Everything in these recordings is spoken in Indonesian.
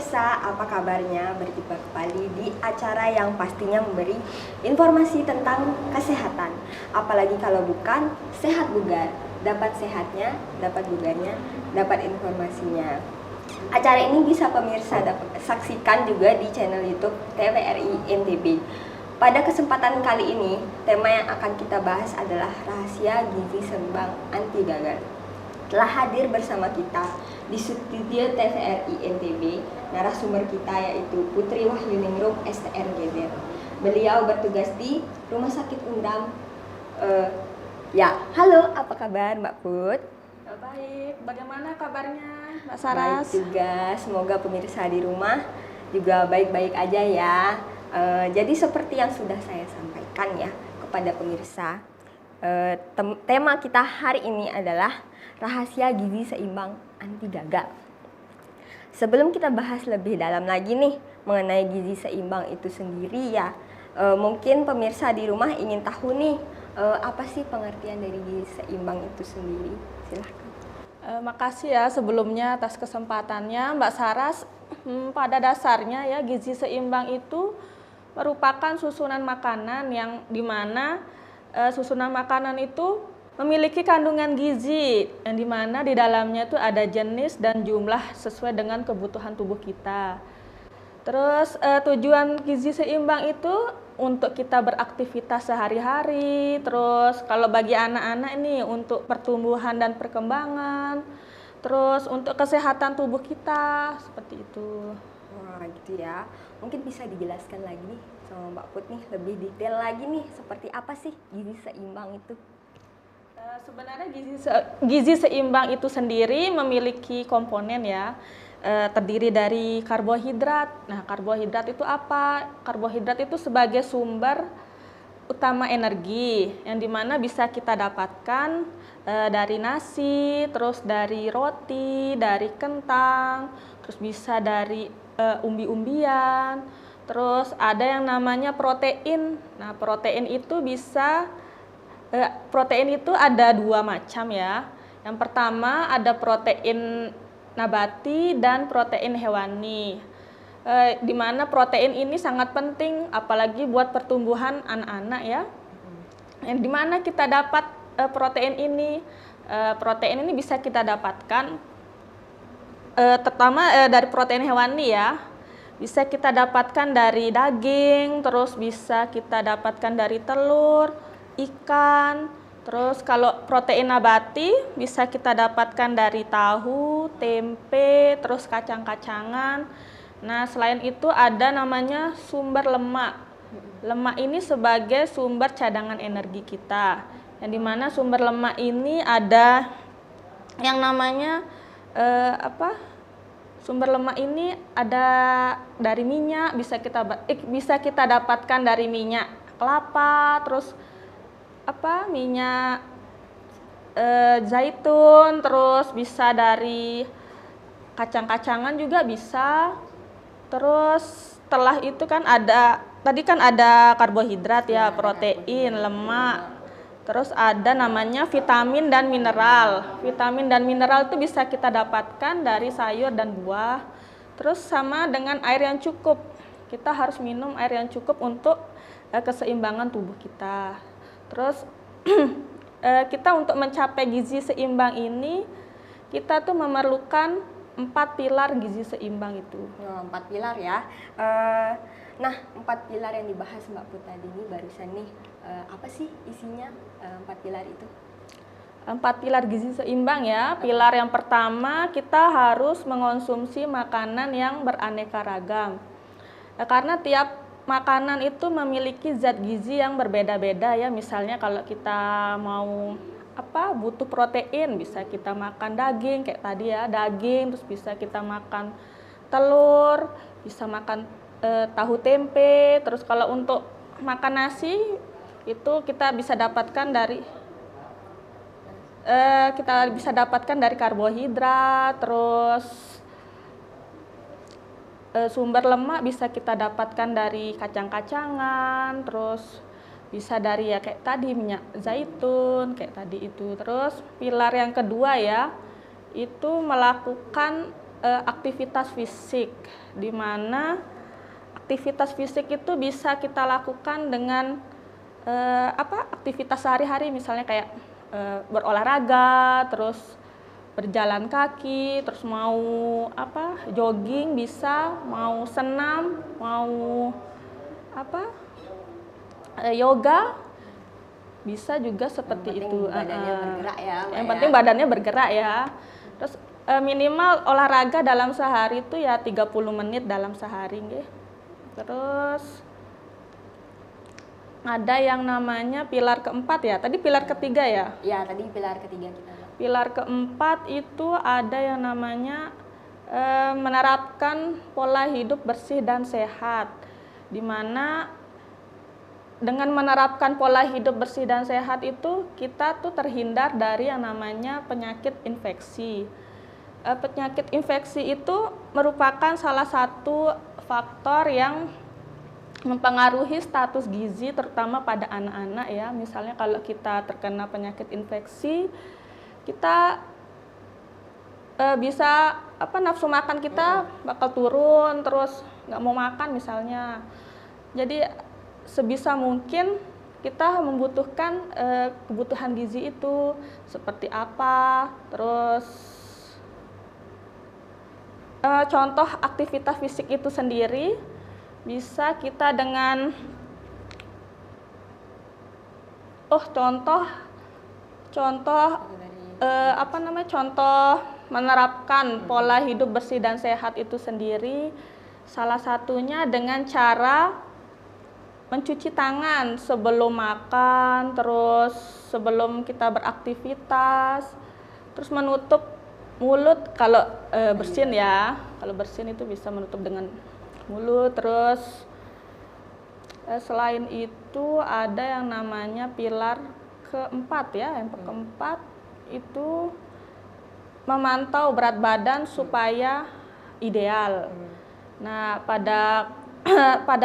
pemirsa, apa kabarnya? Berjumpa kembali di acara yang pastinya memberi informasi tentang kesehatan. Apalagi kalau bukan sehat bugar. Dapat sehatnya, dapat bugarnya, dapat informasinya. Acara ini bisa pemirsa saksikan juga di channel YouTube TVRI NTB. Pada kesempatan kali ini, tema yang akan kita bahas adalah rahasia gizi seimbang anti gagal. Telah hadir bersama kita di studio TVRI NTB narasumber kita yaitu Putri Wahyuningrum STRGZ. Beliau bertugas di Rumah Sakit Undam. Halo, apa kabar Mbak Put? Baik, bagaimana kabarnya Mbak Saras? Baik juga, semoga pemirsa di rumah juga baik-baik aja ya. Jadi seperti yang sudah saya sampaikan ya kepada pemirsa, tema kita hari ini adalah rahasia gizi seimbang anti gagal. Sebelum kita bahas lebih dalam lagi nih mengenai gizi seimbang itu sendiri ya, mungkin pemirsa di rumah ingin tahu nih apa sih pengertian dari gizi seimbang itu sendiri? Silahkan. Makasih ya sebelumnya atas kesempatannya Mbak Saras. Pada dasarnya ya gizi seimbang itu merupakan susunan makanan yang dimana susunan makanan itu memiliki kandungan gizi yang dimana di dalamnya itu ada jenis dan jumlah sesuai dengan kebutuhan tubuh kita. Terus tujuan gizi seimbang itu untuk kita beraktivitas sehari-hari. Terus kalau bagi anak-anak ini untuk pertumbuhan dan perkembangan. Terus untuk kesehatan tubuh kita seperti itu. Wah gitu ya. Mungkin bisa dijelaskan lagi nih sama Mbak Put nih lebih detail lagi nih seperti apa sih gizi seimbang itu? Sebenarnya gizi seimbang itu sendiri memiliki komponen ya, terdiri dari karbohidrat. Nah, karbohidrat itu apa? Karbohidrat itu sebagai sumber utama energi yang dimana bisa kita dapatkan dari nasi, terus dari roti, dari kentang, terus bisa dari umbi-umbian, terus ada yang namanya protein. Nah, protein itu ada dua macam ya. Yang pertama ada protein nabati dan protein hewani. Di mana protein ini sangat penting apalagi buat pertumbuhan anak-anak ya. Yang dimana kita dapat protein ini? Protein ini bisa kita dapatkan terutama dari protein hewani ya. Bisa kita dapatkan dari daging, terus bisa kita dapatkan dari telur, ikan. Terus kalau protein nabati bisa kita dapatkan dari tahu, tempe, terus kacang-kacangan. Nah, selain itu ada namanya sumber lemak. Lemak ini sebagai sumber cadangan energi kita. Yang dimana sumber lemak ini ada yang namanya sumber lemak ini ada dari minyak, bisa kita dapatkan dari minyak kelapa, terus minyak zaitun, terus bisa dari kacang-kacangan juga bisa. Terus setelah itu kan tadi kan ada karbohidrat ya, protein, lemak. Terus ada namanya vitamin dan mineral. Vitamin dan mineral itu bisa kita dapatkan dari sayur dan buah. Terus sama dengan air yang cukup. Kita harus minum air yang cukup untuk keseimbangan tubuh kita. Terus kita untuk mencapai gizi seimbang ini, kita tuh memerlukan 4 pilar gizi seimbang itu. 4 pilar ya. Nah, 4 pilar yang dibahas Mbak Put tadi ini barusan nih, apa sih isinya 4 pilar itu? 4 pilar gizi seimbang ya. Pilar yang pertama, kita harus mengonsumsi makanan yang beraneka ragam. Karena tiap makanan itu memiliki zat gizi yang berbeda-beda ya. Misalnya kalau kita mau butuh protein, bisa kita makan daging kayak tadi ya, daging, terus bisa kita makan telur, bisa makan tahu tempe. Terus kalau untuk makan nasi itu kita bisa dapatkan dari karbohidrat. Terus sumber lemak bisa kita dapatkan dari kacang-kacangan, terus bisa dari ya kayak tadi minyak zaitun kayak tadi itu. Terus pilar yang kedua ya, itu melakukan aktivitas fisik, di mana aktivitas fisik itu bisa kita lakukan dengan aktivitas sehari-hari, misalnya kayak berolahraga, terus berjalan kaki, terus mau jogging bisa, mau senam, mau yoga bisa juga seperti itu. Badannya bergerak ya, Mbak, yang ya. penting badannya bergerak ya. Terus minimal olahraga dalam sehari itu ya 30 menit dalam sehari nggih. Terus ada yang namanya pilar keempat ya. Tadi pilar ketiga ya. Ya, tadi pilar ketiga kita, Mbak. Pilar keempat itu ada yang namanya menerapkan pola hidup bersih dan sehat, di mana dengan menerapkan pola hidup bersih dan sehat itu kita tuh terhindar dari yang namanya penyakit infeksi. Penyakit infeksi itu merupakan salah satu faktor yang mempengaruhi status gizi terutama pada anak-anak ya. Misalnya kalau kita terkena penyakit infeksi, kita bisa nafsu makan kita bakal turun, terus nggak mau makan misalnya. Jadi sebisa mungkin kita membutuhkan kebutuhan gizi itu seperti apa, terus contoh aktivitas fisik itu sendiri bisa kita dengan contoh menerapkan pola hidup bersih dan sehat itu sendiri, salah satunya dengan cara mencuci tangan sebelum makan, terus sebelum kita beraktivitas, terus menutup mulut kalau bersin ya. Kalau bersin itu bisa menutup dengan mulut. Terus selain itu ada yang namanya pilar keempat ya. Yang keempat itu memantau berat badan supaya ideal. Nah, pada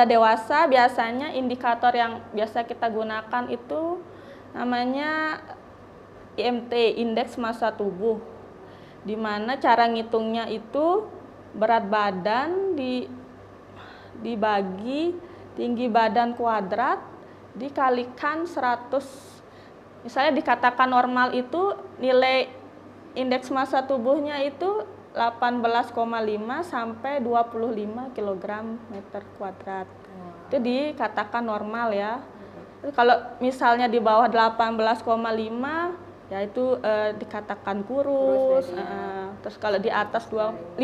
dewasa biasanya indikator yang biasa kita gunakan itu namanya IMT, indeks massa tubuh, di mana cara ngitungnya itu berat badan dibagi tinggi badan kuadrat dikalikan 100. Misalnya dikatakan normal itu nilai indeks massa tubuhnya itu 18,5 sampai 25 kg meter kuadrat. Itu dikatakan normal ya. Kalau misalnya di bawah 18,5 ya itu dikatakan kurus. Terus kalau di atas 25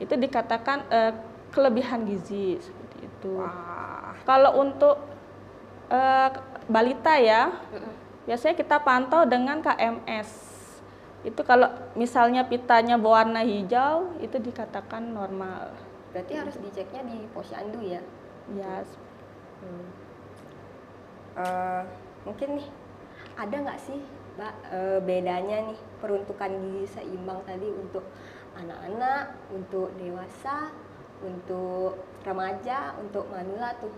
itu dikatakan kelebihan gizi seperti itu. Kalau untuk balita ya, biasanya kita pantau dengan KMS. Itu kalau misalnya pitanya berwarna hijau, itu dikatakan normal. Berarti harus diceknya di posyandu ya? Ya. Mungkin nih, ada nggak sih, Mbak, bedanya nih peruntukan gizi seimbang tadi untuk anak-anak, untuk dewasa, untuk remaja, untuk manula tuh?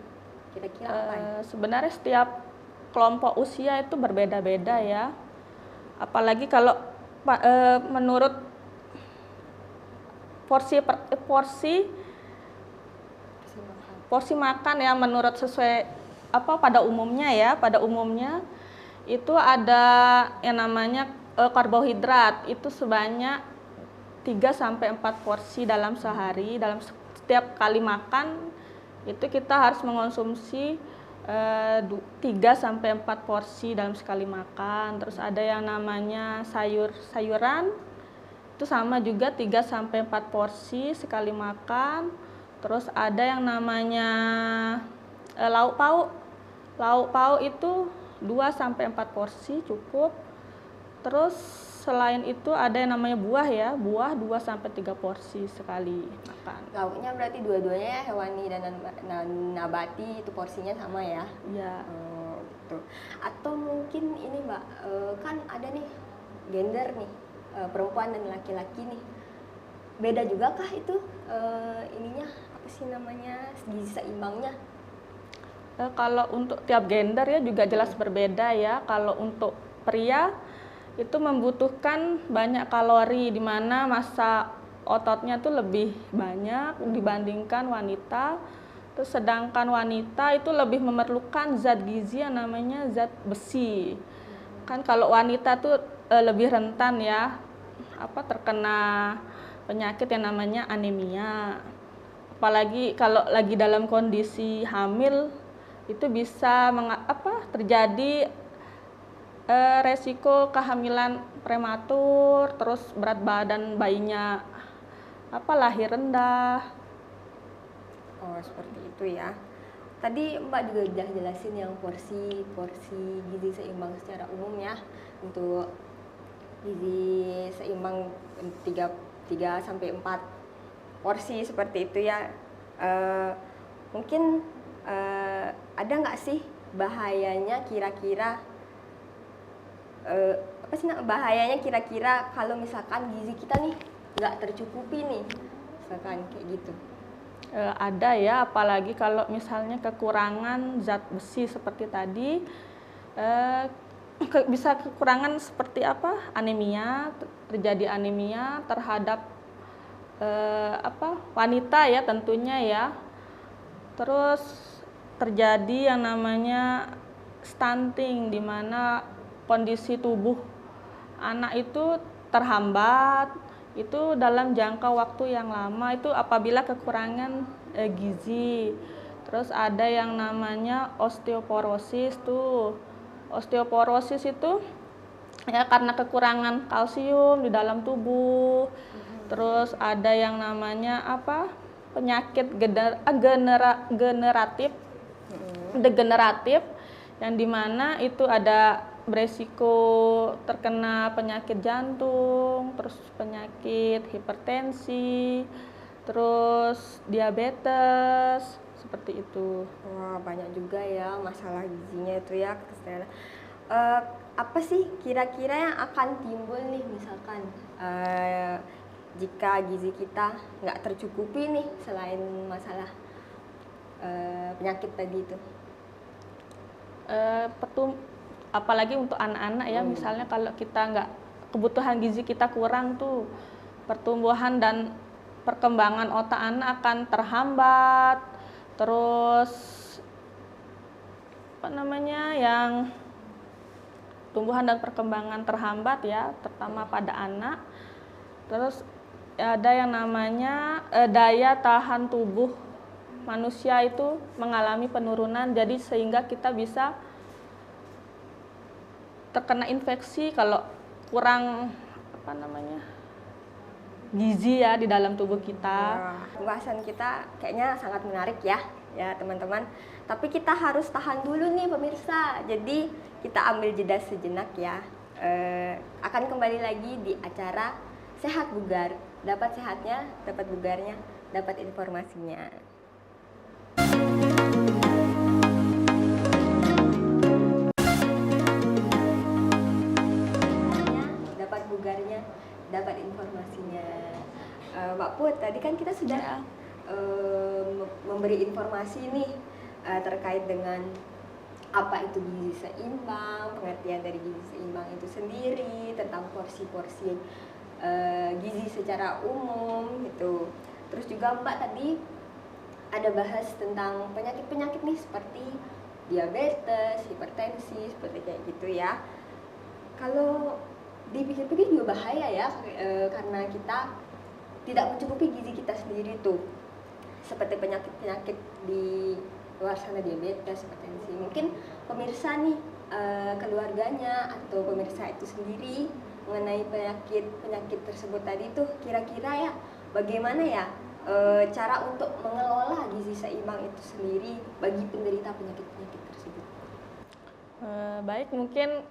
Kira-kira apa ya? Sebenarnya setiap kelompok usia itu berbeda-beda ya. Apalagi kalau menurut porsi makan ya, menurut sesuai pada umumnya itu ada yang namanya karbohidrat itu sebanyak 3 sampai 4 porsi dalam sehari. Dalam setiap kali makan itu kita harus mengonsumsi 3 sampai 4 porsi dalam sekali makan. Terus ada yang namanya sayuran itu sama juga 3 sampai 4 porsi sekali makan. Terus ada yang namanya lauk pauk. Lauk pauk itu 2 sampai 4 porsi cukup. Terus selain itu ada yang namanya buah ya, buah 2 sampai 3 porsi sekali makan. Lauknya berarti dua-duanya hewani dan nabati, itu porsinya sama ya? Iya. Gitu. Atau mungkin ini, Mbak, kan ada nih gender nih, perempuan dan laki-laki nih. Beda juga kah itu ininya, apa sih namanya, gizi seimbangnya? Kalau untuk tiap gender ya juga jelas berbeda ya. Kalau untuk pria itu membutuhkan banyak kalori, di mana massa ototnya tuh lebih banyak dibandingkan wanita. Terus sedangkan wanita itu lebih memerlukan zat gizi yang namanya zat besi. Kan kalau wanita tuh lebih rentan ya terkena penyakit yang namanya anemia. Apalagi kalau lagi dalam kondisi hamil itu bisa terjadi resiko kehamilan prematur, terus berat badan bayinya lahir rendah. Oh, seperti itu ya. Tadi Mbak juga udah jelasin yang porsi gizi seimbang secara umum ya. Untuk gizi seimbang 3 sampai 4 porsi seperti itu ya. Mungkin ada nggak sih bahayanya kira-kira bahayanya kira-kira kalau misalkan gizi kita nih nggak tercukupi nih, misalkan kayak gitu? Ada ya, apalagi kalau misalnya kekurangan zat besi seperti tadi, bisa kekurangan seperti anemia, terjadi anemia terhadap wanita ya tentunya ya. Terus terjadi yang namanya stunting, di mana kondisi tubuh anak itu terhambat itu dalam jangka waktu yang lama itu apabila kekurangan gizi. Terus ada yang namanya osteoporosis tuh. Osteoporosis itu ya karena kekurangan kalsium di dalam tubuh. Terus ada yang namanya penyakit degeneratif yang dimana itu ada beresiko terkena penyakit jantung, terus penyakit hipertensi, terus diabetes, seperti itu. Wah, banyak juga ya masalah gizinya itu ya. Apa sih kira-kira yang akan timbul nih misalkan jika gizi kita nggak tercukupi nih selain masalah penyakit tadi itu? Apalagi untuk anak-anak ya, misalnya kalau kita nggak, kebutuhan gizi kita kurang tuh, pertumbuhan dan perkembangan otak anak akan terhambat. Terus yang tumbuhan dan perkembangan terhambat ya, terutama pada anak. Terus ada yang namanya daya tahan tubuh manusia itu mengalami penurunan, jadi sehingga kita bisa terkena infeksi kalau kurang gizi ya di dalam tubuh kita. Pembahasan kita kayaknya sangat menarik ya teman-teman. Tapi kita harus tahan dulu nih pemirsa. Jadi kita ambil jeda sejenak ya. Akan kembali lagi di acara Sehat Bugar. Dapat sehatnya, dapat bugarnya, dapat informasinya. Dapat bugarnya, dapat informasinya. Mbak Put, tadi kan kita sudah memberi informasi nih terkait dengan apa itu gizi seimbang, pengertian dari gizi seimbang itu sendiri, tentang porsi-porsi gizi secara umum gitu. Terus juga Mbak tadi ada bahas tentang penyakit-penyakit nih seperti diabetes, hipertensi, seperti kayak gitu ya. Kalau dipikir-pikir juga bahaya ya, karena kita tidak mencukupi gizi kita sendiri tuh, seperti penyakit-penyakit di luar sana, diabetes, hipertensi. Mungkin pemirsa nih keluarganya atau pemirsa itu sendiri mengenai penyakit tersebut tadi tuh, kira-kira ya bagaimana ya cara untuk mengelola gizi seimbang itu sendiri bagi penderita penyakit-penyakit tersebut? Baik, mungkin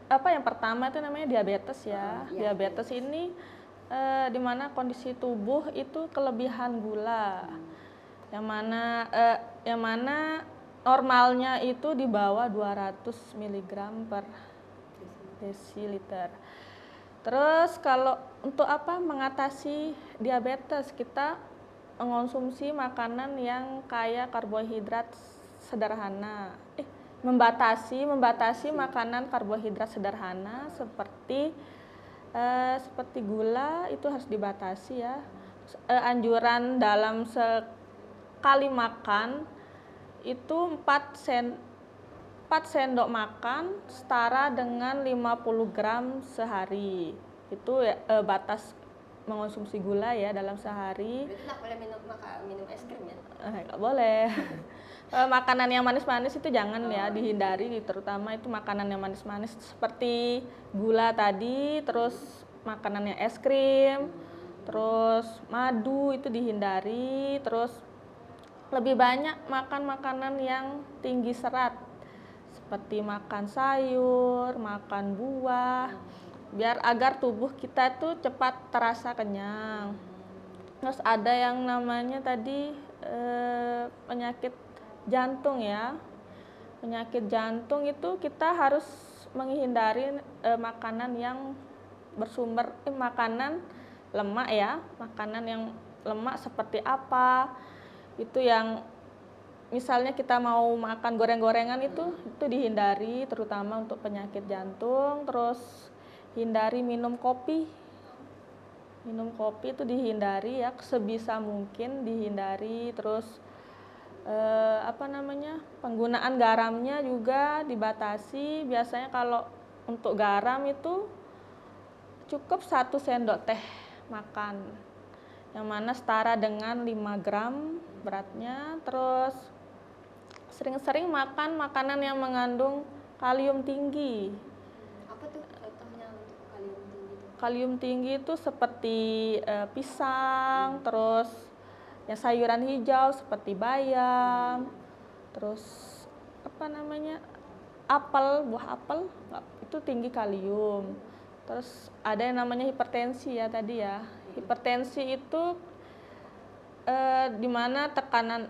yang pertama itu namanya diabetes ya. Diabetes ini di mana kondisi tubuh itu kelebihan gula, yang mana normalnya itu di bawah 200 mg per desiliter. Terus kalau untuk mengatasi diabetes, kita mengonsumsi makanan yang kaya karbohidrat sederhana. Membatasi makanan karbohidrat sederhana seperti Seperti gula itu harus dibatasi ya. Anjuran dalam sekali makan itu 4 sendok makan setara dengan 50 gram sehari. Itu ya, batas mengonsumsi gula ya dalam sehari. Berarti nggak boleh minum es krim ya? Nggak boleh. Makanan yang manis-manis itu jangan ya, dihindari, terutama itu makanan yang manis-manis seperti gula tadi, terus makanan yang es krim, terus madu itu dihindari, terus lebih banyak makan makanan yang tinggi serat seperti makan sayur, makan buah, biar agar tubuh kita tuh cepat terasa kenyang. Terus ada yang namanya tadi penyakit jantung ya. Penyakit jantung itu kita harus menghindari makanan yang bersumber makanan lemak ya. Makanan yang lemak seperti apa? Itu yang misalnya kita mau makan goreng-gorengan itu dihindari, terutama untuk penyakit jantung. Terus hindari minum kopi. Minum kopi itu dihindari ya, sebisa mungkin dihindari. Terus penggunaan garamnya juga dibatasi. Biasanya kalau untuk garam itu cukup 1 sendok teh makan, yang mana setara dengan 5 gram beratnya. Terus sering-sering makan makanan yang mengandung kalium tinggi. Apa tuh contohnya untuk kalium tinggi itu? Kalium tinggi itu seperti pisang, terus ya sayuran hijau seperti bayam, terus apel, buah apel itu tinggi kalium. Terus ada yang namanya hipertensi ya tadi ya. Hipertensi itu di mana tekanan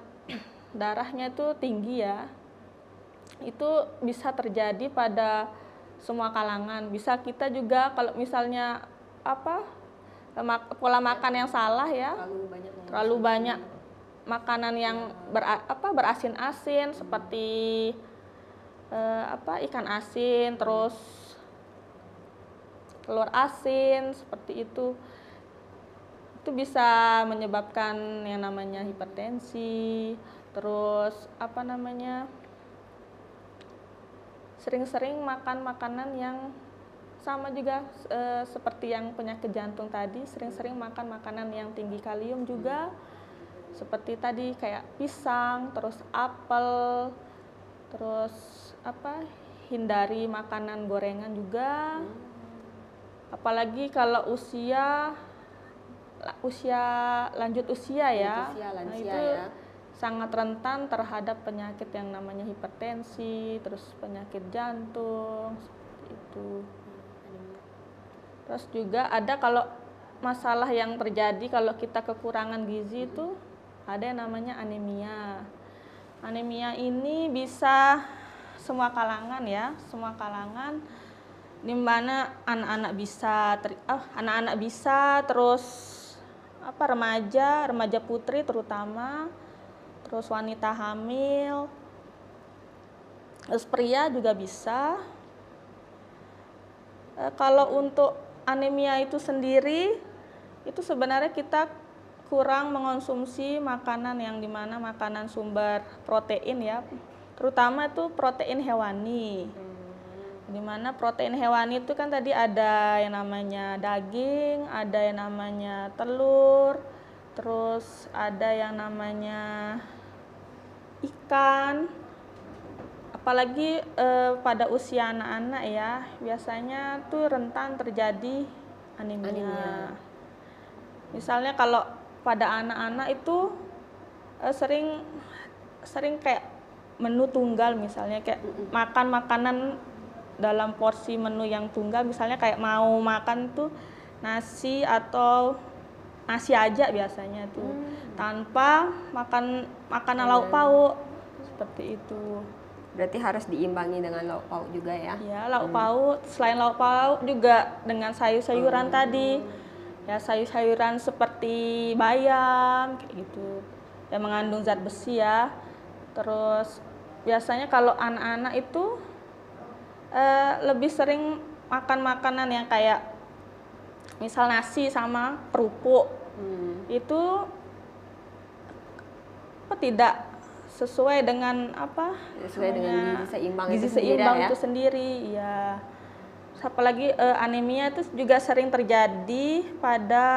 darahnya itu tinggi ya. Itu bisa terjadi pada semua kalangan. Bisa kita juga kalau misalnya pola makan yang salah ya, terlalu banyak makanan yang berasin-asin seperti ikan asin, terus telur asin seperti itu bisa menyebabkan yang namanya hipertensi. Terus sering-sering makan makanan yang sama juga seperti yang penyakit jantung tadi, sering-sering makan makanan yang tinggi kalium juga, seperti tadi kayak pisang, terus apel, terus hindari makanan gorengan juga. Apalagi kalau lanjut usia ya, nah itu sangat rentan terhadap penyakit yang namanya hipertensi, terus penyakit jantung seperti itu. Terus juga ada kalau masalah yang terjadi kalau kita kekurangan gizi itu ada yang namanya anemia. Anemia ini bisa semua kalangan ya, semua kalangan, di mana anak-anak bisa, terus remaja putri terutama, terus wanita hamil, terus pria juga bisa. Kalau untuk anemia itu sendiri, itu sebenarnya kita kurang mengonsumsi makanan yang dimana makanan sumber protein ya, terutama itu protein hewani. Dimana protein hewani itu kan tadi ada yang namanya daging, ada yang namanya telur, terus ada yang namanya ikan. Apalagi pada usia anak-anak ya, biasanya tuh rentan terjadi anemia. Misalnya kalau pada anak-anak itu sering kayak menu tunggal, misalnya kayak makan makanan dalam porsi menu yang tunggal, misalnya kayak mau makan tuh nasi atau nasi aja biasanya tuh, tanpa makan makanan lauk pauk seperti itu. Berarti harus diimbangi dengan lauk pauk juga ya? Ya, lauk pauk. Selain lauk pauk juga dengan sayur-sayuran tadi. Ya, sayur-sayuran seperti bayam kayak gitu. Yang mengandung zat besi ya. Terus biasanya kalau anak-anak itu lebih sering makan makanan yang kayak misal nasi sama kerupuk itu tidak sesuai dengan Sesuai dengan gizi seimbang gizi itu sendiri seimbang ya. itu sendiri ya. Apalagi anemia itu juga sering terjadi pada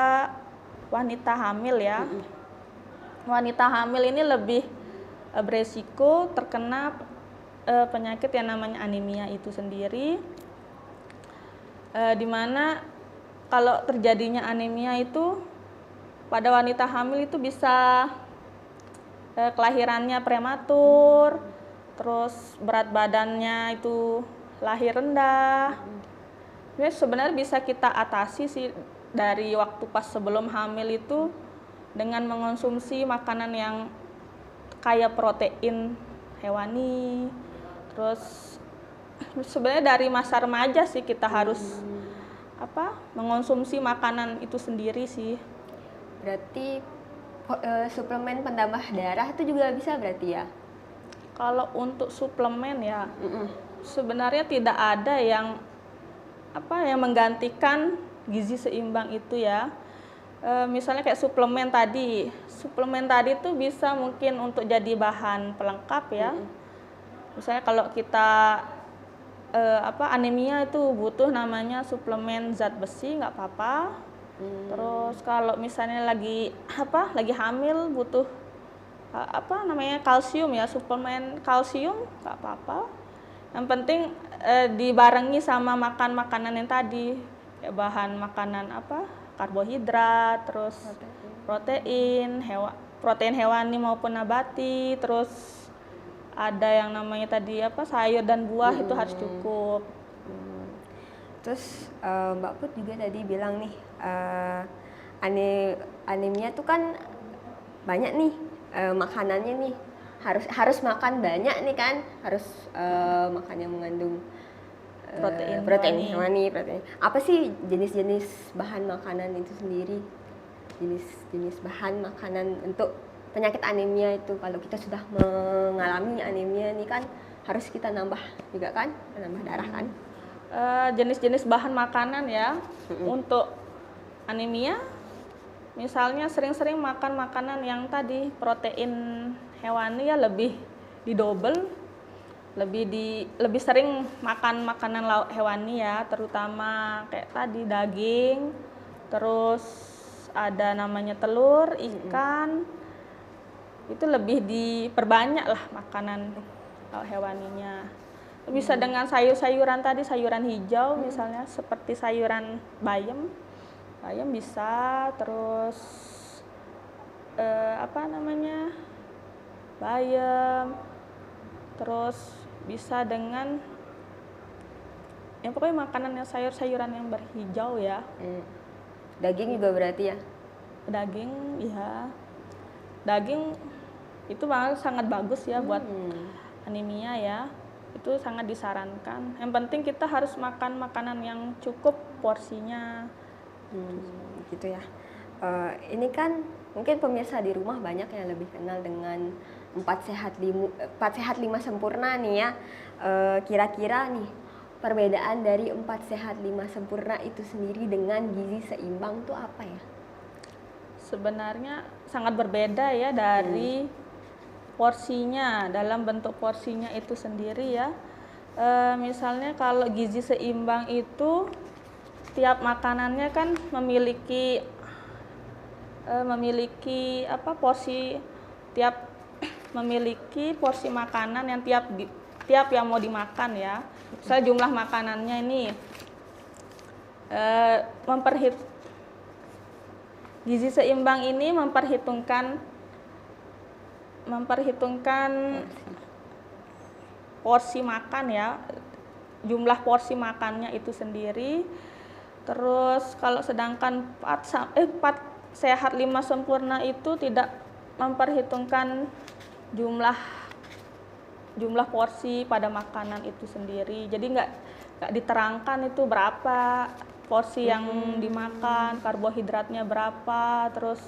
wanita hamil ya. Wanita hamil ini lebih beresiko terkena penyakit yang namanya anemia itu sendiri, dimana kalau terjadinya anemia itu pada wanita hamil itu bisa kelahirannya prematur, terus berat badannya itu lahir rendah. Ini sebenarnya bisa kita atasi sih dari waktu pas sebelum hamil itu dengan mengonsumsi makanan yang kaya protein hewani. Terus sebenarnya dari masa remaja sih kita harus mengonsumsi makanan itu sendiri sih. Berarti suplemen penambah darah itu juga bisa berarti ya? Kalau untuk suplemen ya sebenarnya tidak ada yang menggantikan gizi seimbang itu ya. Misalnya kayak suplemen tadi itu bisa mungkin untuk jadi bahan pelengkap ya. Misalnya kalau kita anemia itu butuh namanya suplemen zat besi, nggak apa-apa. Terus kalau misalnya lagi hamil butuh kalsium ya, suplemen kalsium nggak apa-apa. Yang penting dibarengi sama makan makanan yang tadi, kayak bahan makanan karbohidrat, terus protein hewani maupun nabati, terus ada yang namanya tadi sayur dan buah itu harus cukup. Terus Mbak Put juga tadi bilang nih anemia tuh kan banyak nih makanannya nih, harus makan banyak nih kan, harus makan yang mengandung protein hewani. Apa sih jenis-jenis bahan makanan itu sendiri? Jenis-jenis bahan makanan untuk penyakit anemia itu, kalau kita sudah mengalami anemia nih kan harus kita nambah juga kan, nambah darah kan? Jenis-jenis bahan makanan ya untuk anemia, misalnya sering-sering makan makanan yang tadi protein hewani ya lebih didouble, lebih sering makan makanan lauk hewani ya, terutama kayak tadi daging, terus ada namanya telur, ikan, itu lebih diperbanyak lah makanan lauk hewaninya. Bisa dengan sayur-sayuran tadi, sayuran hijau misalnya seperti sayuran bayam bisa, terus bayam, terus bisa dengan yang pokoknya makanan yang sayur-sayuran yang berhijau ya. Daging juga berarti ya? Daging itu malah sangat bagus ya buat anemia ya, itu sangat disarankan. Yang penting kita harus makan makanan yang cukup porsinya. Gitu ya. Ini kan mungkin pemirsa di rumah banyak yang lebih kenal dengan 4 sehat 5 sempurna nih ya. Kira-kira nih perbedaan dari 4 sehat 5 sempurna itu sendiri dengan gizi seimbang tuh apa ya? Sebenarnya sangat berbeda ya dari porsinya, dalam bentuk porsinya itu sendiri ya. Misalnya kalau gizi seimbang itu tiap makanannya kan memiliki porsi makanan yang tiap yang mau dimakan ya. Misalnya jumlah makanannya ini gizi seimbang ini memperhitungkan porsi makan ya, jumlah porsi makannya itu sendiri. Terus kalau sedangkan 4 sehat 5 sempurna itu tidak memperhitungkan jumlah porsi pada makanan itu sendiri. Jadi nggak diterangkan itu berapa porsi yang dimakan, karbohidratnya berapa, terus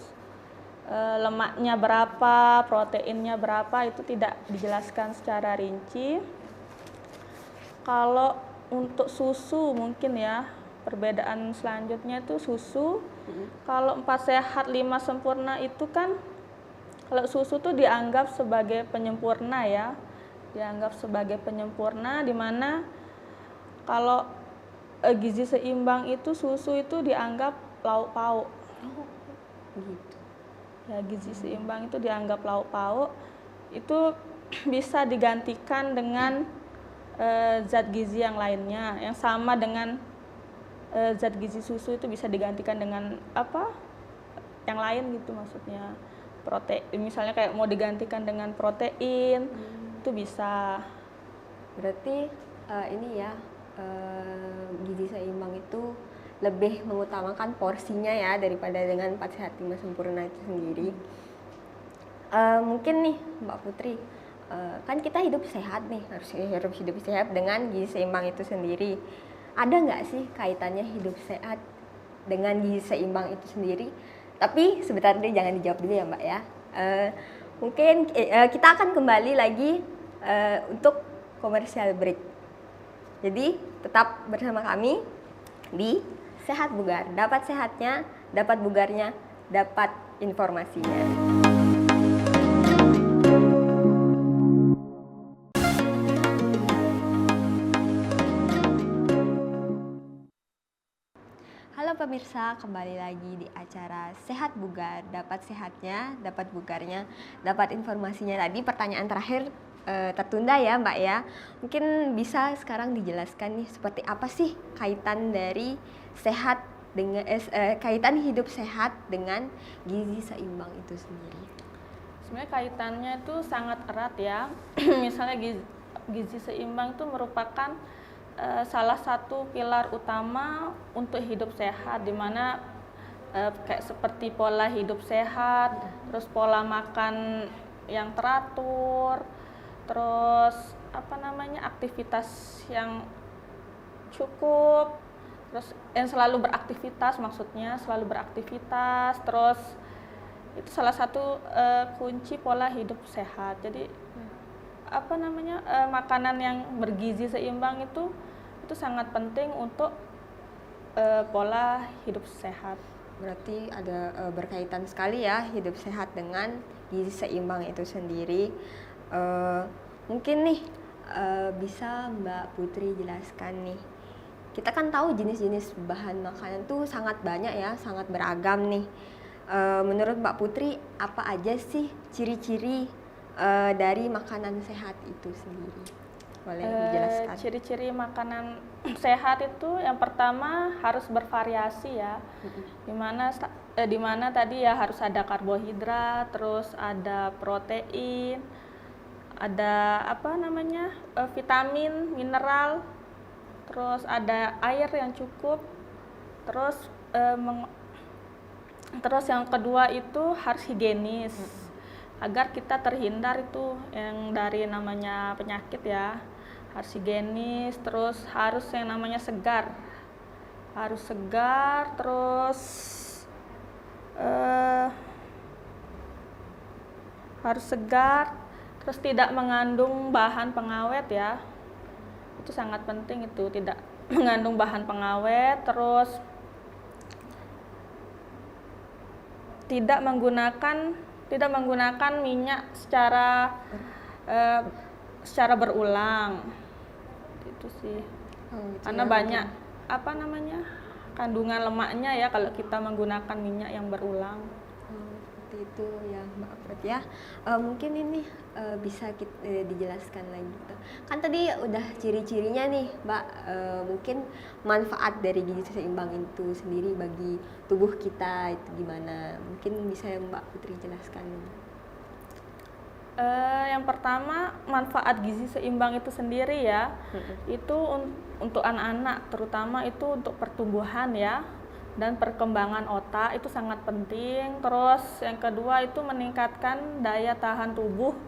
lemaknya berapa, proteinnya berapa, itu tidak dijelaskan secara rinci. Kalau untuk susu mungkin ya, perbedaan selanjutnya itu susu. Kalau 4 sehat 5 sempurna itu kan, kalau susu tuh dianggap sebagai penyempurna ya, dianggap sebagai penyempurna, di mana kalau gizi seimbang itu susu itu dianggap lauk pauk. Gitu. Ya, gizi seimbang itu dianggap lauk pauk, itu bisa digantikan dengan zat gizi yang lainnya yang sama dengan zat gizi susu, itu bisa digantikan dengan apa yang lain gitu, maksudnya protein, misalnya kayak mau digantikan dengan protein itu bisa. Berarti ini ya, gizi seimbang itu lebih mengutamakan porsinya ya daripada dengan 4 sehat 5 sempurna itu sendiri. Mungkin nih Mbak Putri, kan kita hidup sehat nih, harus hidup sehat dengan gizi seimbang itu sendiri. Ada nggak sih kaitannya hidup sehat dengan gizi seimbang itu sendiri? Tapi sebentar deh, jangan dijawab dulu ya Mbak ya. Mungkin kita akan kembali lagi untuk komersial break. Jadi tetap bersama kami di Sehat Bugar. Dapat sehatnya, dapat bugarnya, dapat informasinya. Halo pemirsa, kembali lagi di acara Sehat Bugar. Dapat sehatnya, dapat bugarnya, dapat informasinya. Tadi pertanyaan terakhir tertunda ya Mbak ya. Mungkin bisa sekarang dijelaskan nih, seperti apa sih kaitan dari sehat dengan kaitan hidup sehat dengan gizi seimbang itu sendiri? Sebenarnya kaitannya itu sangat erat ya. Misalnya gizi seimbang itu merupakan salah satu pilar utama untuk hidup sehat, di mana kayak seperti pola hidup sehat, terus pola makan yang teratur, terus aktivitas yang cukup, terus yang selalu beraktivitas, maksudnya selalu beraktivitas, terus itu salah satu kunci pola hidup sehat. Jadi makanan yang bergizi seimbang itu sangat penting untuk pola hidup sehat. Berarti ada berkaitan sekali ya hidup sehat dengan gizi seimbang itu sendiri. Mungkin nih bisa Mbak Putri jelaskan nih. Kita kan tahu jenis-jenis bahan makanan tuh sangat banyak ya, sangat beragam nih. Menurut Mbak Putri, apa aja sih ciri-ciri dari makanan sehat itu sendiri? Boleh dijelaskan? Ciri-ciri makanan sehat itu yang pertama harus bervariasi ya. Dimana tadi ya harus ada karbohidrat, terus ada protein, ada vitamin, mineral, terus ada air yang cukup, terus yang kedua itu harus higienis, agar kita terhindar itu yang dari namanya penyakit ya. Harus higienis, terus harus yang namanya segar, terus terus tidak mengandung bahan pengawet ya. Itu sangat penting, itu tidak mengandung bahan pengawet, terus tidak menggunakan minyak secara berulang. Itu sih. Karena banyak kandungan lemaknya ya kalau kita menggunakan minyak yang berulang. Seperti itu ya Mbak Put ya. Mungkin ini bisa dijelaskan lagi gitu. Kan tadi udah ciri-cirinya nih Mbak, mungkin manfaat dari gizi seimbang itu sendiri bagi tubuh kita itu gimana? Mungkin bisa Mbak Putri jelaskan. Yang pertama, manfaat gizi seimbang itu sendiri ya, itu untuk anak-anak, terutama itu untuk pertumbuhan ya, dan perkembangan otak itu sangat penting. Terus yang kedua itu meningkatkan daya tahan tubuh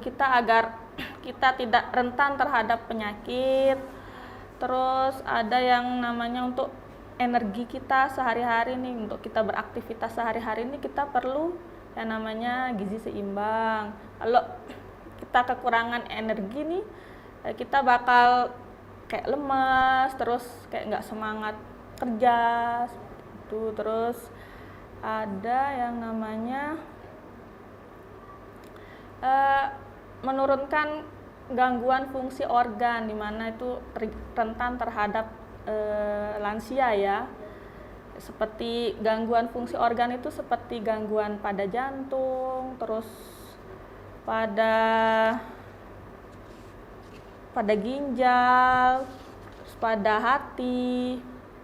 kita agar kita tidak rentan terhadap penyakit. Terus ada yang namanya untuk energi kita sehari-hari nih, untuk kita beraktivitas sehari-hari ini kita perlu yang namanya gizi seimbang. Kalau kita kekurangan energi nih, kita bakal kayak lemas, terus kayak nggak semangat kerja itu. Terus ada yang namanya menurunkan gangguan fungsi organ, di mana itu rentan terhadap lansia ya. Seperti gangguan fungsi organ itu seperti gangguan pada jantung, terus pada ginjal, terus pada hati,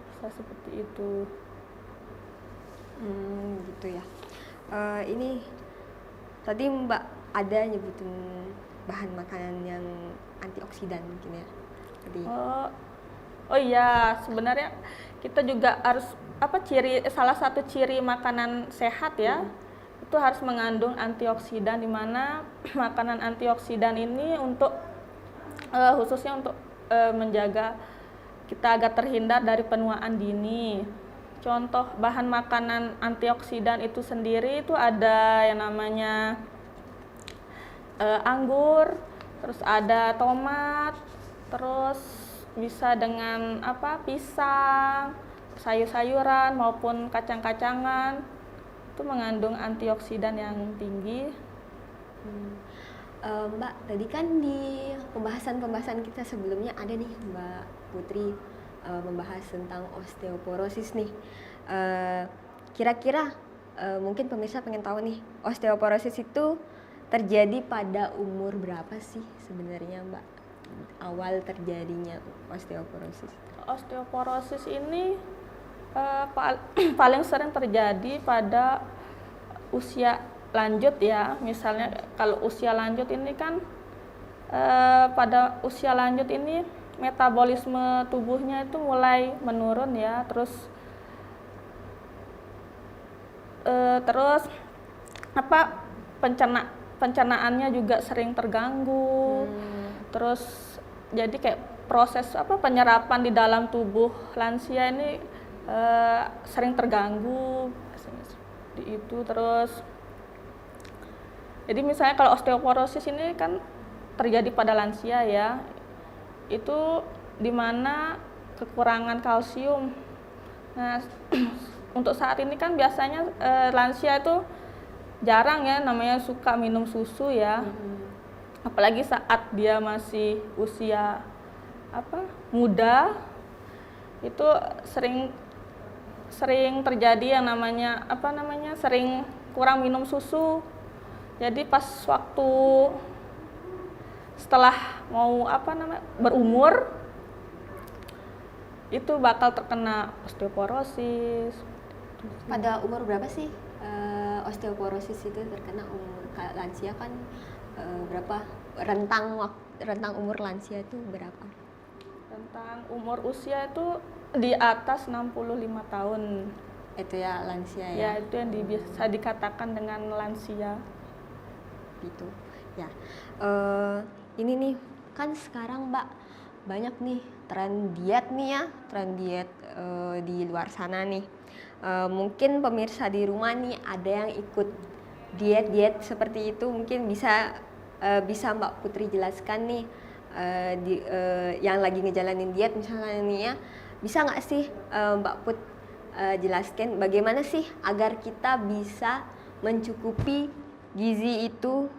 bisa seperti itu. Gitu ya. Ini tadi Mbak ada nyebutin bahan makanan yang antioksidan mungkin ya. Tadi. Oh iya, sebenarnya kita juga harus salah satu ciri makanan sehat ya. Itu harus mengandung antioksidan, di mana makanan antioksidan ini untuk khususnya untuk menjaga kita agar terhindar dari penuaan dini. Contoh bahan makanan antioksidan itu sendiri itu ada yang namanya anggur, terus ada tomat, terus bisa dengan pisang, sayur-sayuran maupun kacang-kacangan, itu mengandung antioksidan yang tinggi. Mbak, tadi kan di pembahasan kita sebelumnya ada nih Mbak Putri membahas tentang osteoporosis nih. Kira-kira mungkin pemirsa pengen tahu nih, osteoporosis itu terjadi pada umur berapa sih sebenarnya Mbak? Awal terjadinya osteoporosis. Osteoporosis ini paling sering terjadi pada usia lanjut ya. Misalnya kalau usia lanjut ini kan pada usia lanjut ini metabolisme tubuhnya itu mulai menurun ya, terus pencernaannya juga sering terganggu. Terus jadi kayak proses penyerapan di dalam tubuh lansia ini sering terganggu seperti itu. Terus jadi misalnya kalau osteoporosis ini kan terjadi pada lansia ya, itu dimana kekurangan kalsium. Nah untuk saat ini kan biasanya lansia itu jarang ya namanya suka minum susu ya. Apalagi saat dia masih usia muda, itu sering terjadi yang namanya sering kurang minum susu. Jadi pas waktu setelah mau berumur itu bakal terkena osteoporosis. Pada umur berapa sih osteoporosis itu terkena? Umur lansia kan berapa? Rentang umur lansia itu berapa? Rentang umur usia itu di atas 65 tahun. Itu ya lansia ya? Ya, itu yang bisa dikatakan dengan lansia. Gitu ya. Ini nih kan sekarang Mbak banyak nih tren diet di luar sana nih. Mungkin pemirsa di rumah nih ada yang ikut diet seperti itu, mungkin bisa Mbak Putri jelaskan nih yang lagi ngejalanin diet misalnya nih ya, bisa nggak sih Mbak Put jelaskan bagaimana sih agar kita bisa mencukupi gizi itu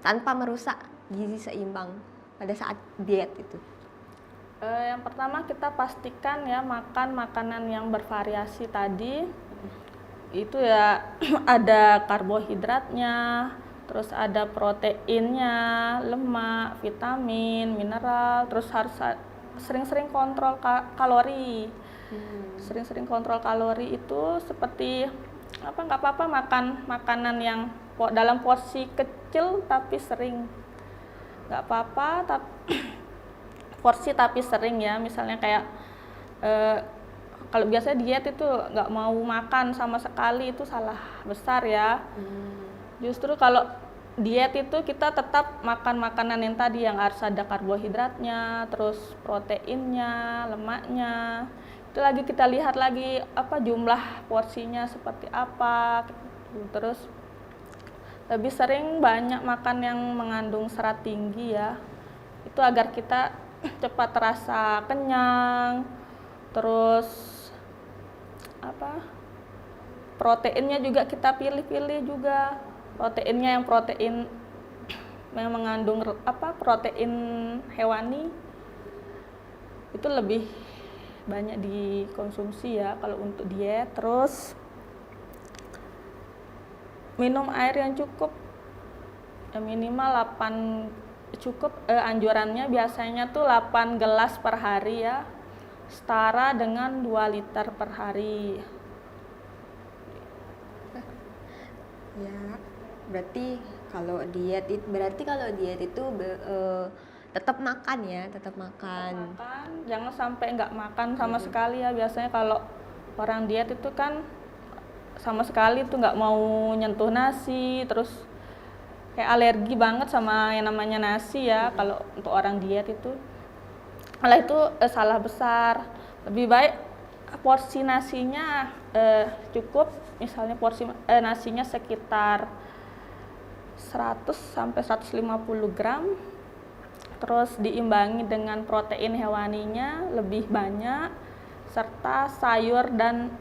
tanpa merusak gizi seimbang pada saat diet itu? Yang pertama kita pastikan ya makan makanan yang bervariasi tadi. Itu ya ada karbohidratnya, terus ada proteinnya, lemak, vitamin, mineral, terus harus sering-sering kontrol kalori. Sering-sering kontrol kalori itu seperti nggak apa-apa makan makanan yang dalam porsi kecil tapi sering, nggak apa-apa porsi tapi sering ya. Misalnya kayak kalau biasanya diet itu nggak mau makan sama sekali, itu salah besar ya. Justru kalau diet itu kita tetap makan makanan yang tadi yang harus ada karbohidratnya, terus proteinnya, lemaknya. Itu lagi kita lihat lagi jumlah porsinya seperti apa. Terus lebih sering banyak makan yang mengandung serat tinggi ya. Itu agar kita cepat terasa kenyang. Terus apa? Proteinnya juga kita pilih-pilih juga. Proteinnya yang protein yang mengandung protein hewani itu lebih banyak dikonsumsi ya kalau untuk diet. Terus minum air yang cukup, ya minimal 8 cukup, anjurannya biasanya tuh 8 gelas per hari ya, setara dengan 2 liter per hari. Ya, berarti kalau diet itu tetap makan ya, tetap makan. Jangan sampai nggak makan sama sekali ya. Biasanya kalau orang diet itu kan sama sekali tuh nggak mau nyentuh nasi, terus kayak alergi banget sama yang namanya nasi ya. Kalau untuk orang diet itu, malah itu salah besar. Lebih baik porsi nasinya cukup, misalnya porsi nasinya sekitar 100 sampai 150 gram. Terus diimbangi dengan protein hewaninya lebih banyak, serta sayur dan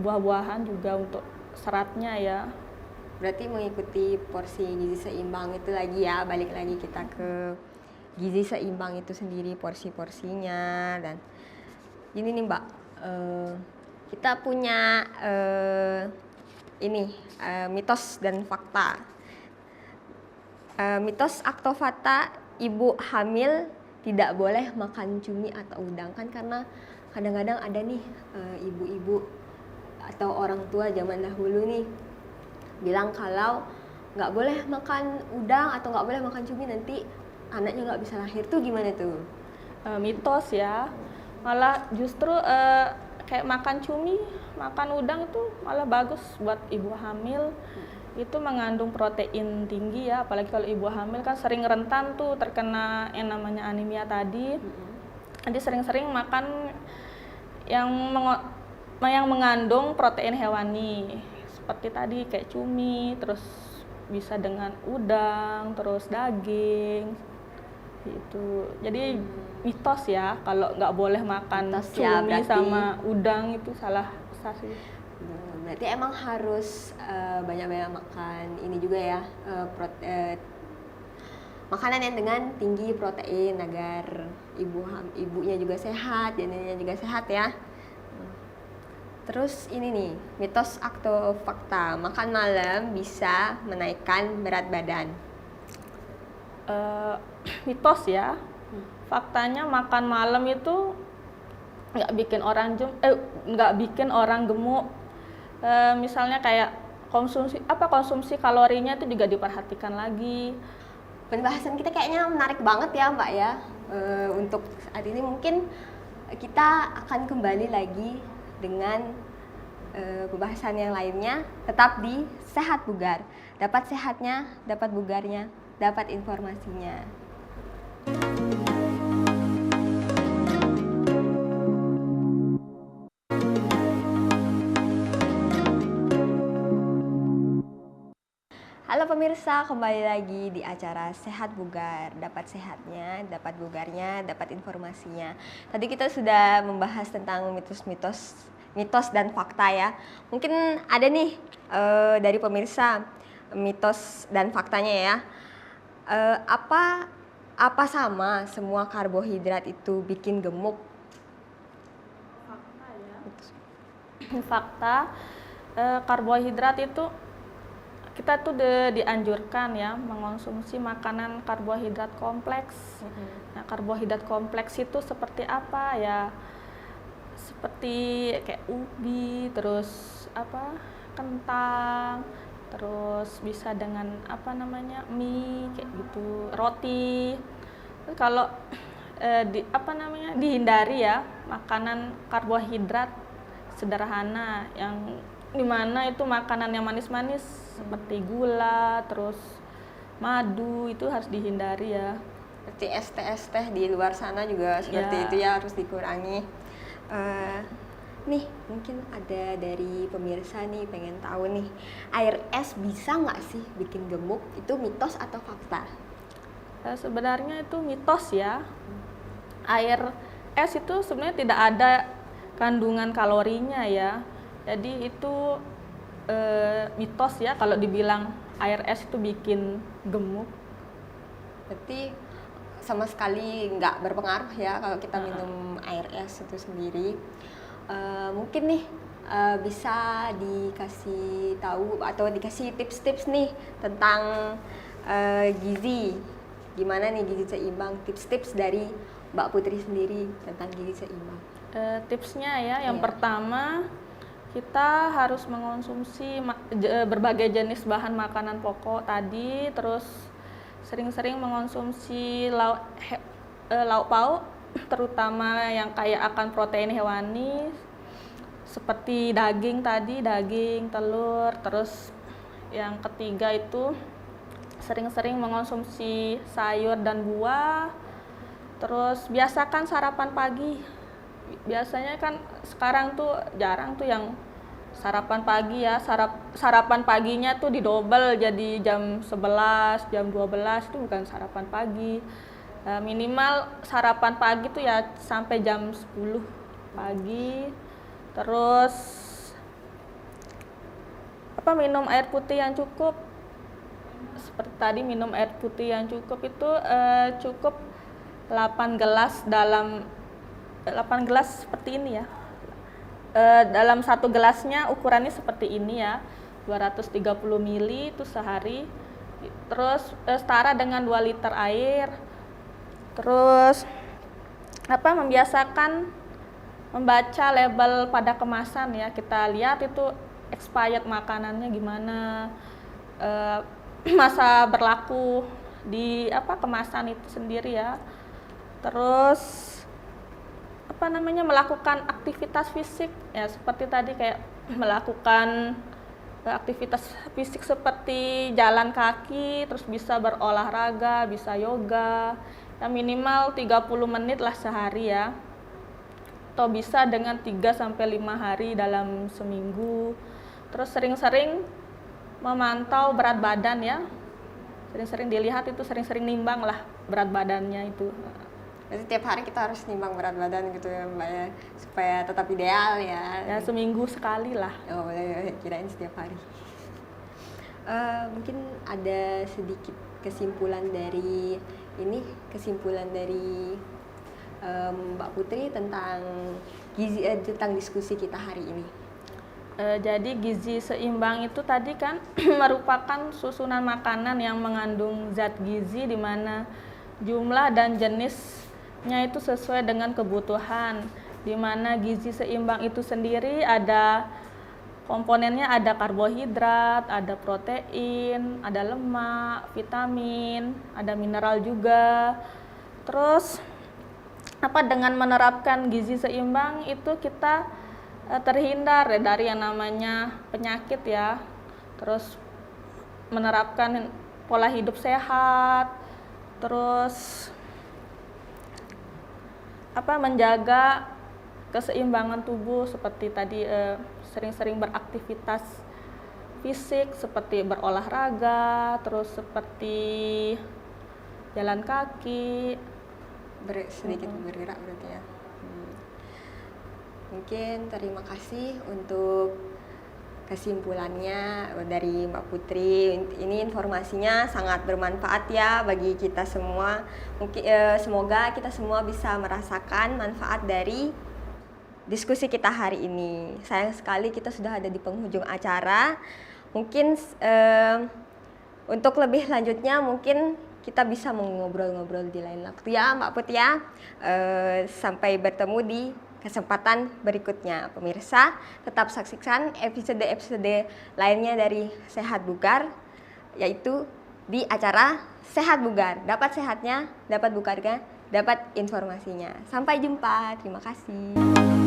buah-buahan juga untuk seratnya ya. Berarti mengikuti porsi gizi seimbang itu lagi ya, balik lagi kita ke gizi seimbang itu sendiri, porsi-porsinya. Dan gini nih Mbak, kita punya mitos dan fakta. Mitos atau fakta, ibu hamil tidak boleh makan cumi atau udang, kan karena kadang-kadang ada nih ibu-ibu atau orang tua zaman dahulu nih bilang kalau nggak boleh makan udang atau nggak boleh makan cumi, nanti anaknya nggak bisa lahir. Tuh gimana tuh? Mitos ya, malah justru kayak makan cumi, makan udang itu malah bagus buat ibu hamil. Itu mengandung protein tinggi ya, apalagi kalau ibu hamil kan sering rentan tuh terkena yang namanya anemia tadi. Jadi sering-sering makan yang mengandung protein hewani seperti tadi kayak cumi, terus bisa dengan udang, terus daging gitu. Jadi mitos ya kalau nggak boleh makan Mitos cumi ya, sama udang, itu salah besar sih. Berarti emang harus banyak-banyak makan ini juga ya, makanan yang dengan tinggi protein agar ibunya juga sehat, janinnya juga sehat ya. Terus ini nih, mitos atau fakta, makan malam bisa menaikkan berat badan. Mitos ya. Faktanya makan malam itu nggak bikin orang gemuk. Misalnya kayak konsumsi kalorinya itu juga diperhatikan lagi. Pembahasan kita kayaknya menarik banget ya Mbak ya. Untuk saat ini mungkin kita akan kembali lagi dengan pembahasan yang lainnya. Tetap di Sehat Bugar. Dapat sehatnya, dapat bugarnya, dapat informasinya. Halo pemirsa, kembali lagi di acara Sehat Bugar. Dapat sehatnya, dapat bugarnya, dapat informasinya. Tadi kita sudah membahas tentang mitos dan fakta ya. Mungkin ada nih dari pemirsa mitos dan faktanya ya. Apa sama semua karbohidrat itu bikin gemuk? Fakta ya. Fakta, karbohidrat itu kita tuh dianjurkan ya mengonsumsi makanan karbohidrat kompleks. Nah, karbohidrat kompleks itu seperti apa ya? Seperti kayak ubi, terus kentang, terus bisa dengan mie kayak gitu, roti. Terus kalau dihindari ya makanan karbohidrat sederhana yang dimana itu makanan yang manis-manis seperti gula, terus madu, itu harus dihindari ya. Seperti es teh di luar sana juga seperti itu ya, harus dikurangi. Nih mungkin ada dari pemirsa nih pengen tahu nih, air es bisa nggak sih bikin gemuk? Itu mitos atau fakta? Sebenarnya itu mitos ya. air es itu sebenarnya tidak ada kandungan kalorinya ya. Jadi itu mitos ya kalau dibilang air es itu bikin gemuk. Berarti sama sekali nggak berpengaruh ya kalau kita minum air es itu sendiri. Mungkin nih bisa dikasih tahu atau dikasih tips-tips nih tentang gizi. Gimana nih gizi seimbang? Tips-tips dari Mbak Putri sendiri tentang gizi seimbang. Tipsnya ya, yang pertama kita harus mengonsumsi berbagai jenis bahan makanan pokok tadi, terus sering-sering mengonsumsi lauk pauk, terutama yang kaya akan protein hewani seperti daging tadi, daging, telur. Terus yang ketiga itu sering-sering mengonsumsi sayur dan buah. Terus biasakan sarapan pagi. Biasanya kan sekarang tuh jarang tuh yang sarapan pagi ya. Sarapan paginya tuh didobel jadi jam 11, jam 12 itu bukan sarapan pagi. Minimal sarapan pagi tuh ya sampai jam 10 pagi. Terus minum air putih yang cukup. Seperti tadi minum air putih yang cukup itu cukup 8 gelas dalam 8 gelas seperti ini ya. Dalam satu gelasnya ukurannya seperti ini ya, 230 ml itu sehari. Terus setara dengan 2 liter air. Terus membiasakan membaca label pada kemasan ya. Kita lihat itu expired makanannya gimana, masa berlaku di kemasan itu sendiri ya. Terus melakukan aktivitas fisik ya, seperti tadi kayak melakukan aktivitas fisik seperti jalan kaki, terus bisa berolahraga, bisa yoga ya, minimal 30 menit lah sehari ya, atau bisa dengan 3-5 hari dalam seminggu. Terus sering-sering memantau berat badan ya, sering-sering dilihat itu, sering-sering nimbang lah berat badannya itu. Jadi tiap hari kita harus nimbang berat badan gitu ya Mbak ya, supaya tetap ideal ya. Ya seminggu sekali lah. Oh boleh, kirain setiap hari. Mungkin ada sedikit kesimpulan dari Mbak Putri tentang gizi, tentang diskusi kita hari ini. Jadi gizi seimbang itu tadi kan merupakan susunan makanan yang mengandung zat gizi di mana jumlah dan jenisnya itu sesuai dengan kebutuhan. Di mana gizi seimbang itu sendiri ada komponennya, ada karbohidrat, ada protein, ada lemak, vitamin, ada mineral juga. Terus dengan menerapkan gizi seimbang itu kita terhindar dari yang namanya penyakit ya. Terus menerapkan pola hidup sehat, terus menjaga keseimbangan tubuh seperti tadi sering-sering beraktivitas fisik seperti berolahraga, terus seperti jalan kaki, sedikit bergerak berarti ya. Mungkin terima kasih untuk kesimpulannya dari Mbak Putri. Ini informasinya sangat bermanfaat ya bagi kita semua. Mungkin semoga kita semua bisa merasakan manfaat dari diskusi kita hari ini. Sayang sekali kita sudah ada di penghujung acara. Mungkin untuk lebih lanjutnya mungkin kita bisa mengobrol-ngobrol di lain waktu ya Mbak Putri ya. Sampai bertemu di kesempatan berikutnya. Pemirsa, tetap saksikan episode-episode lainnya dari Sehat Bugar, yaitu di acara Sehat Bugar. Dapat sehatnya, dapat bugarnya, dapat informasinya. Sampai jumpa. Terima kasih.